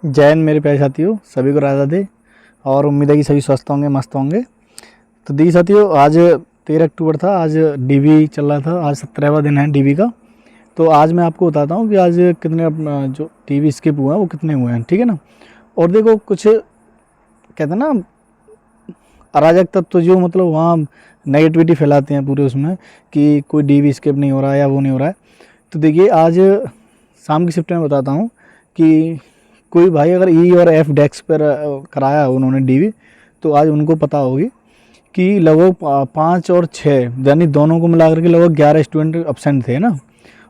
जय हिंद मेरे प्यारे साथियों, सभी को राधा दे और उम्मीद है कि सभी स्वस्थ होंगे, मस्त होंगे। तो देखिए साथियों, आज 13 अक्टूबर था। आज डीवी चल रहा था। आज 17वां दिन है डीवी का। तो आज मैं आपको बताता हूँ कि आज कितने जो टीवी स्किप हुए हैं वो कितने हुए हैं, ठीक है ना। और देखो, कुछ कहते हैं ना अराजक तत्व, तो जो मतलब वहाँ नेगेटिविटी फैलाते हैं पूरे उसमें कि कोई डीवी स्किप नहीं हो रहा है या वो नहीं हो रहा है। तो देखिए, आज शाम की शिफ्ट में बताता हूँ कि कोई भाई अगर ई और एफ डेस्क पर कराया हो उन्होंने डीवी, तो आज उनको पता होगी कि लगभग 5 और 6 यानी दोनों को मिला करके लगभग 11 स्टूडेंट अपसेंट थे ना।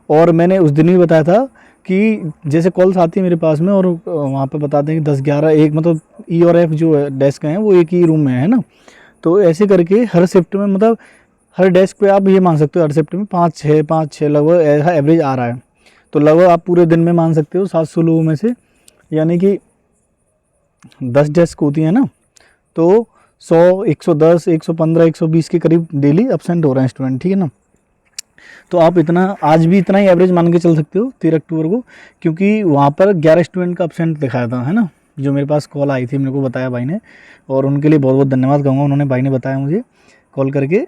और मैंने उस दिन भी बताया था कि जैसे कॉल्स आती है मेरे पास में और वहाँ पे बताते हैं कि 10-11 एक मतलब ई और एफ जो डेस्क हैं वो एक ही रूम में है ना। तो ऐसे करके हर शिफ्ट में मतलब हर डेस्क पे आप ये मान सकते हो हर शिफ्ट में 5-6 लगभग ऐसा एवरेज आ रहा है। तो लगभग आप पूरे दिन में मान सकते हो 700 लोगों में से, यानी कि 10 डेस्क होती है ना, तो 100, 110, 115, 120 के करीब डेली अपसेंट हो रहे हैं स्टूडेंट, ठीक है ना। तो आप इतना आज भी इतना ही एवरेज मान के चल सकते हो 13 अक्टूबर को, क्योंकि वहाँ पर 11 स्टूडेंट का अपसेंट दिखाया था, है ना। जो मेरे पास कॉल आई थी, मेरे को बताया भाई ने, और उनके लिए बहुत बहुत धन्यवाद कहूँगा। उन्होंने भाई ने बताया मुझे कॉल करके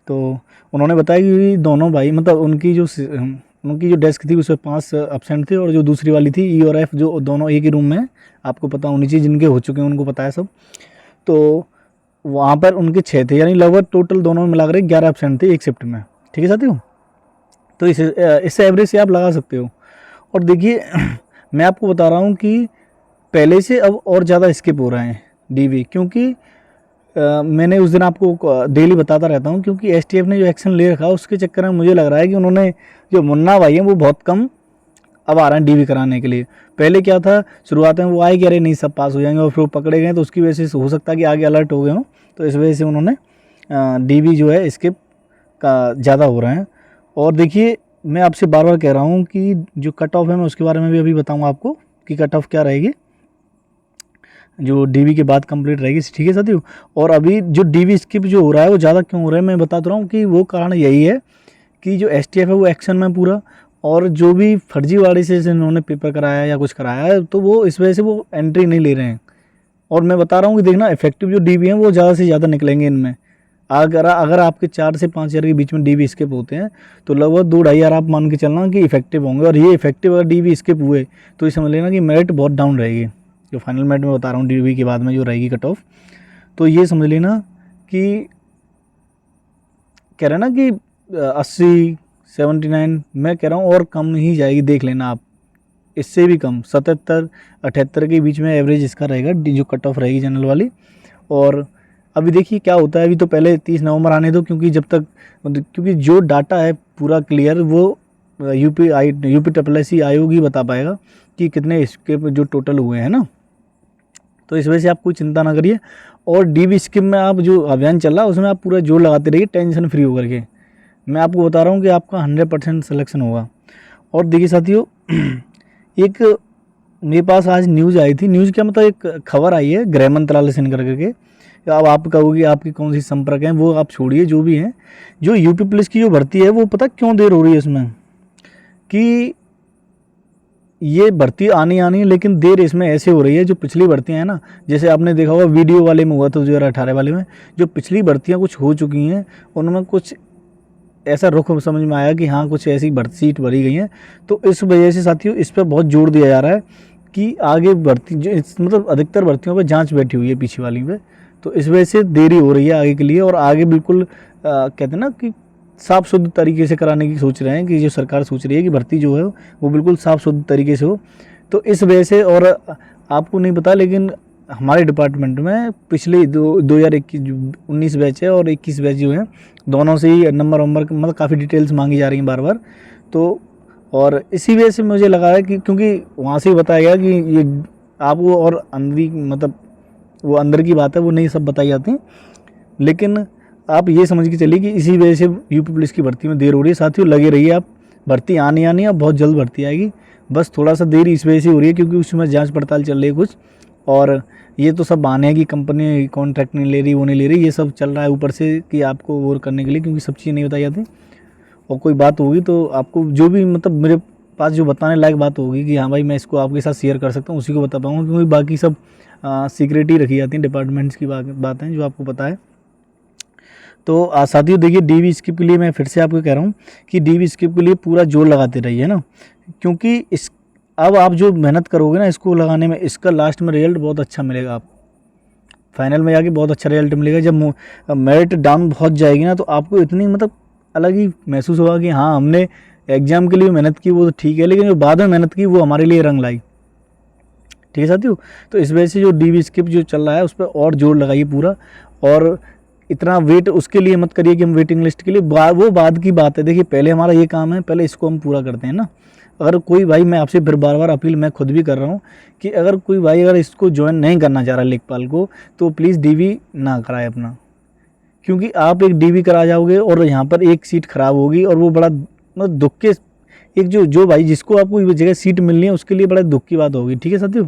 तो उन्होंने बताया कि दोनों भाई मतलब उनकी जो डेस्क थी उसमें 5 अपसेंट थे, और जो दूसरी वाली थी ई और एफ जो दोनों एक ही रूम में, आपको पता होनी चाहिए, जिनके हो चुके हैं उनको पता है सब। तो वहाँ पर उनके 6 थे, यानी लगभग टोटल दोनों में मिलाकर 11 अपसेंट थे एक शिफ्ट में, ठीक है साथियों। तो इससे एवरेज से आप लगा सकते हो। और देखिए मैं आपको बता रहा हूँ कि पहले से अब और ज़्यादा स्किप हो रहे हैं डीवी, क्योंकि मैंने उस दिन आपको डेली बताता रहता हूँ, क्योंकि एसटीएफ ने जो एक्शन ले रखा उसके चक्कर में मुझे लग रहा है कि उन्होंने जो मुन्ना भाई हैं वो बहुत कम अब आ रहे हैं डीवी कराने के लिए। पहले क्या था, शुरुआत में वो आए कि अरे नहीं सब पास हो जाएंगे, और फिर वो पकड़े गए तो उसकी वजह से हो सकता है कि आगे अलर्ट हो गए हों, तो इस वजह से उन्होंने डीवी जो है स्किप का ज़्यादा हो रहे हैं। और देखिए, मैं आपसे बार बार कह रहा हूँ कि जो कट ऑफ है मैं उसके बारे में भी अभी बताऊँगा आपको कि कट ऑफ क्या रहेगी जो डीवी के बाद कंप्लीट रहेगी, ठीक है साथियों। और अभी जो डीवी स्किप जो हो रहा है वो ज़्यादा क्यों हो रहा है मैं बता रहा हूँ कि वो कारण यही है कि जो एसटीएफ है वो एक्शन में पूरा, और जो भी फर्जीवाड़े से इन्होंने पेपर कराया या कुछ कराया है तो वो इस वजह से वो एंट्री नहीं ले रहे हैं। और मैं बता रहा हूँ कि देखना इफेक्टिव जो डीवी हैं वो ज़्यादा से ज़्यादा निकलेंगे इनमें। अगर आपके 4 से 5 हज़ार के बीच में डीवी स्किप होते हैं तो लगभग 2-2.5 हज़ार आप मान के चलना कि इफेक्टिव होंगे। और ये इफेक्टिव अगर डीवी स्किप हुए तो ये समझ लेना कि मेरिट बहुत डाउन रहेगी। जो फाइनल मेरिट में बता रहा हूँ डीवी के बाद में जो रहेगी कट ऑफ, तो ये समझ लेना कि कह रहे ना कि 80, 79 मैं कह रहा हूँ और कम ही जाएगी, देख लेना आप। इससे भी कम 77, 78 के बीच में एवरेज इसका रहेगा जो कट ऑफ रहेगी जनरल वाली। और अभी देखिए क्या होता है। अभी तो पहले 30 नवंबर आने दो, क्योंकि जब तक क्योंकि जो डाटा है पूरा क्लियर वो यूपी SSC आयोग ही बता पाएगा कि कितने इसके जो टोटल हुए हैं ना। तो इस वजह से आप कोई चिंता ना करिए। और डीवी स्किम में आप जो अभियान चल रहा है उसमें आप पूरा जोर लगाते रहिए, टेंशन फ्री होकर के। मैं आपको बता रहा हूँ कि आपका 100% सिलेक्शन होगा। और देखिए साथियों, एक मेरे पास आज न्यूज़ आई थी। न्यूज़ क्या मतलब, एक खबर आई है गृह मंत्रालय से निकल करके। अब आप कहोगे आपकी कौन सी संपर्क हैं, वो आप छोड़िए जो भी हैं। जो यूपी पुलिस की जो भर्ती है वो पता क्यों देर हो रही है इसमें, कि ये भर्ती आनी है, लेकिन देर इसमें ऐसे हो रही है। जो पिछली भर्तियां हैं ना, जैसे आपने देखा होगा वीडियो वाले में हुआ था 2018 वाले में, जो पिछली भर्तियां कुछ हो चुकी हैं उनमें कुछ ऐसा रुख समझ में आया कि हाँ कुछ ऐसी भर्ती सीट भरी गई हैं। तो इस वजह से साथियों इस पर बहुत जोर दिया जा रहा है कि आगे भर्ती जो मतलब अधिकतर भर्तियों पर जाँच बैठी हुई है पीछे वाली पे, तो इस वजह से देरी हो रही है आगे के लिए। और आगे बिल्कुल कहते हैं ना कि साफ़ शुद्ध तरीके से कराने की सोच रहे हैं, कि जो सरकार सोच रही है कि भर्ती जो है वो बिल्कुल साफ़ शुद्ध तरीके से हो। तो इस वजह से, और आपको नहीं पता लेकिन हमारे डिपार्टमेंट में पिछले 2019 बैच है और 21 बैच जो है, दोनों से ही नंबर मतलब काफ़ी डिटेल्स मांगी जा रही हैं बार बार। तो और इसी वजह से मुझे लगा है कि क्योंकि वहाँ से ही बताया गया कि ये आपको और अंदरी मतलब वो अंदर की बात है वो नहीं सब बताई जाती, लेकिन आप ये समझ के चलिए कि इसी वजह से यूपी पुलिस की भर्ती में देर हो रही है। साथियों लगे रहिए आप, भर्ती आनी अब बहुत जल्द भर्ती आएगी। बस थोड़ा सा देरी इस वजह से हो रही है क्योंकि उसमें जांच पड़ताल चल रही है कुछ, और ये तो सब बहाने हैं कि कंपनी कॉन्ट्रैक्ट नहीं ले रही, वो नहीं ले रही, ये सब चल रहा है ऊपर से कि आपको वो करने के लिए, क्योंकि सब चीज़ें नहीं बताई जाती। और कोई बात होगी तो आपको जो भी मतलब मेरे पास जो बताने लायक बात होगी कि हाँ भाई मैं इसको आपके साथ शेयर कर सकता हूँ, उसी को बता पाऊँगा, क्योंकि बाकी सब सीक्रेट ही रखी जाती हैं, डिपार्टमेंट्स की बातें जो आपको पता है। तो साथियों देखिए, डीवी स्किप के लिए मैं फिर से आपको कह रहा हूँ कि डीवी स्किप के लिए पूरा जोर लगाते रहिए ना, क्योंकि इस अब आप जो मेहनत करोगे ना इसको लगाने में, इसका लास्ट में रिजल्ट बहुत अच्छा मिलेगा। आप फाइनल में जाके बहुत अच्छा रिजल्ट मिलेगा। जब मेरिट डाउन बहुत जाएगी ना, तो आपको इतनी मतलब अलग ही महसूस होगा कि हाँ हमने एग्ज़ाम के लिए मेहनत की वो तो ठीक है, लेकिन जो बाद में मेहनत की वो हमारे लिए रंग लाई। ठीक है साथियों, तो इस वजह से जो डीवी स्किप जो चल रहा है उस पर और जोर लगाइए पूरा, और इतना वेट उसके लिए मत करिए कि हम वेटिंग लिस्ट के लिए, वो बाद की बात है। देखिए पहले हमारा ये काम है, पहले इसको हम पूरा करते हैं ना। अगर कोई भाई, मैं आपसे फिर बार बार अपील मैं खुद भी कर रहा हूँ कि अगर कोई भाई अगर इसको ज्वाइन नहीं करना चाह रहा लेखपाल को, तो प्लीज़ डीवी ना कराए अपना, क्योंकि आप एक डीवी करा जाओगे और यहाँ पर एक सीट खराब होगी, और वो बड़ा मतलब दुख के, एक जो भाई जिसको आपको जगह सीट मिलनी है उसके लिए बड़ा दुख की बात होगी। ठीक है साथियों,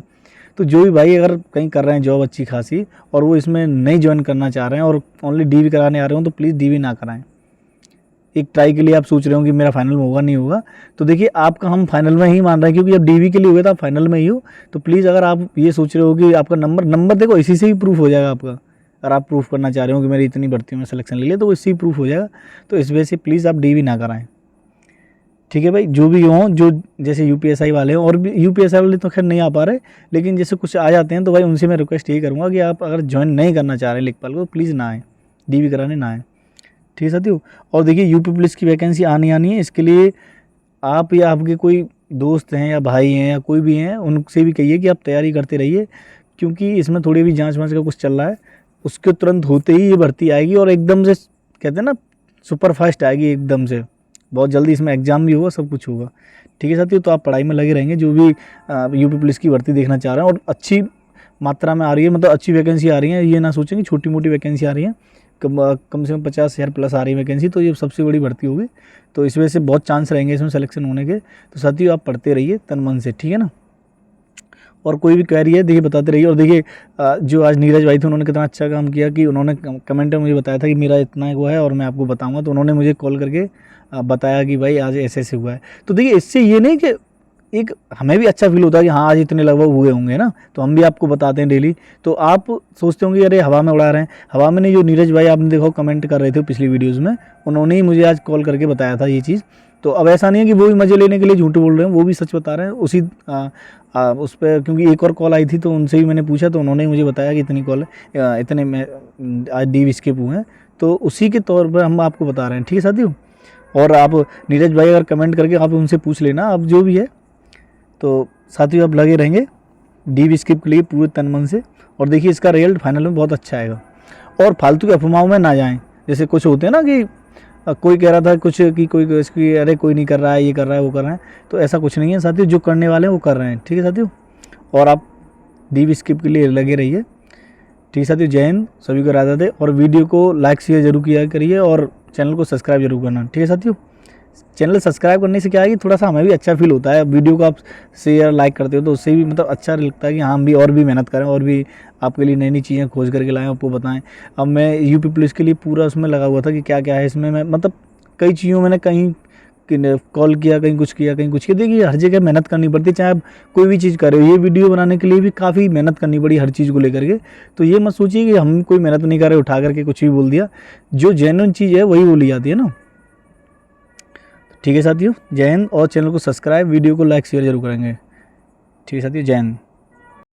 तो जो भी भाई अगर कहीं कर रहे हैं जॉब अच्छी खासी और वो इसमें नहीं ज्वाइन करना चाह रहे हैं और ओनली डीवी कराने आ रहे हो, तो प्लीज़ डीवी ना कराएं। एक ट्राई के लिए आप सोच रहे हो कि मेरा फाइनल में होगा नहीं होगा, तो देखिए आपका हम फाइनल में ही मान रहे हैं, क्योंकि जब डीवी के लिए हुए तो आप फाइनल में ही हो। तो प्लीज़ अगर आप ये सोच रहे हो कि आपका नंबर देखो इसी से ही प्रूफ हो जाएगा आपका। अगर आप प्रूफ करना चाह रहे हो कि मेरी इतनी भर्तियों में सिलेक्शन ले लिया, तो इससे ही प्रूफ हो जाएगा। तो इस वजह से प्लीज़ आप डीवी ना कराएं। ठीक है भाई, जो भी हों, जो जैसे यूपीएसआई वाले हों, और भी यूपीएसआई वाले तो खैर नहीं आ पा रहे, लेकिन जैसे कुछ आ जाते हैं तो भाई उनसे मैं रिक्वेस्ट यही करूँगा कि आप अगर ज्वाइन नहीं करना चाह रहे लेखपाल को, प्लीज़ ना आए, डीवी कराने ना आए। ठीक है साथियों, और देखिए यूपी पुलिस की वैकेंसी आनी है, इसके लिए आप या आपके कोई दोस्त हैं या भाई हैं या कोई भी हैं, उनसे भी कहिए कि आप तैयारी करते रहिए, क्योंकि इसमें थोड़ी भी जाँच वाँच का कुछ चल रहा है, उसके तुरंत होते ही ये भर्ती आएगी, और एकदम से कहते हैं ना सुपर फास्ट आएगी एकदम से, बहुत जल्दी इसमें एग्ज़ाम भी होगा, सब कुछ होगा। ठीक है साथियों, तो आप पढ़ाई में लगे रहेंगे, जो भी यूपी पुलिस की भर्ती देखना चाह रहे हैं, और अच्छी मात्रा में आ रही है, मतलब अच्छी वैकेंसी आ रही है, ये ना सोचें कि छोटी मोटी वैकेंसी आ रही है, कम से कम 50,000 प्लस आ रही है वैकेंसी, तो ये सबसे बड़ी भर्ती होगी। तो इस वजह से बहुत चांस रहेंगे इसमें सिलेक्शन होने के। तो साथियों आप पढ़ते रहिए तन मन से, ठीक है ना। और कोई भी क्वेरी है देखिए बताते रहिए। और देखिए जो आज नीरज भाई थे, उन्होंने कितना अच्छा काम किया कि उन्होंने कमेंट में मुझे बताया था कि मेरा इतना वो है और मैं आपको बताऊंगा, तो उन्होंने मुझे कॉल करके बताया कि भाई आज ऐसे ऐसे हुआ है। तो देखिए इससे ये नहीं कि एक हमें भी अच्छा फील होता है कि हाँ आज इतने लगभग हुए होंगे ना, तो हम भी आपको बताते हैं डेली। तो आप सोचते होंगे अरे हवा में उड़ा रहे हैं, हवा में नहीं। जो नीरज भाई आपने देखो कमेंट कर रहे थे पिछली वीडियोज़ में, उन्होंने ही मुझे आज कॉल करके बताया था ये चीज़। तो अब ऐसा नहीं है कि वो भी मज़े लेने के लिए झूठ बोल रहे हैं, वो भी सच बता रहे हैं उसी उस पर। क्योंकि एक और कॉल आई थी तो उनसे भी मैंने पूछा, तो उन्होंने मुझे बताया कि इतनी कॉल है, इतने में आज डीवी स्किप हुए हैं, तो उसी के तौर पर हम आपको बता रहे हैं। ठीक है साथियों, और आप नीरज भाई अगर कमेंट करके आप उनसे पूछ लेना अब जो भी है। तो साथियों आप लगे रहेंगे डीवी स्किप के लिए पूरे तन मन से, और देखिए इसका रिजल्ट फाइनल में बहुत अच्छा आएगा। और फालतू के अफवाहों में ना जाएं, जैसे कुछ होते हैं ना कि कोई कह रहा था कुछ कि कोई इसकी अरे कोई नहीं कर रहा है, ये कर रहा है वो कर रहा है, तो ऐसा कुछ नहीं है साथियों, जो करने वाले हैं वो कर रहे हैं। ठीक है साथियों, और आप डीवी स्किप के लिए लगे रहिए। ठीक है साथियों, जय हिंद, सभी को राधा दे, और वीडियो को लाइक शेयर जरूर किया करिए, और चैनल को सब्सक्राइब जरूर करना। ठीक है साथियों, चैनल सब्सक्राइब करने से क्या है कि थोड़ा सा हमें भी अच्छा फील होता है, वीडियो को आप शेयर लाइक करते हो तो उससे भी मतलब अच्छा लगता है कि हाँ हम भी और भी मेहनत करें, और भी आपके लिए नई नई चीज़ें खोज करके लाएं, आपको बताएं। अब मैं यूपी पुलिस के लिए पूरा उसमें लगा हुआ था कि क्या क्या है इसमें, मैं मतलब कई चीज़ों मैंने कहीं कॉल किया, कहीं कुछ किया, कहीं कुछ किया। देखिए हर जगह मेहनत करनी पड़ती है, चाहे आप कोई भी चीज़ कर रहे हो। ये वीडियो बनाने के लिए भी काफ़ी मेहनत करनी पड़ी हर चीज़ को लेकर के। तो ये मत सोचिए कि हम कोई मेहनत नहीं कर रहे, उठा करके कुछ भी बोल दिया। जो जेन्युइन चीज़ है वही बोली जाती है ना। ठीक है साथियों, जय हिंद, और चैनल को सब्सक्राइब, वीडियो को लाइक शेयर जरूर करेंगे। ठीक है साथियों, जय हिंद।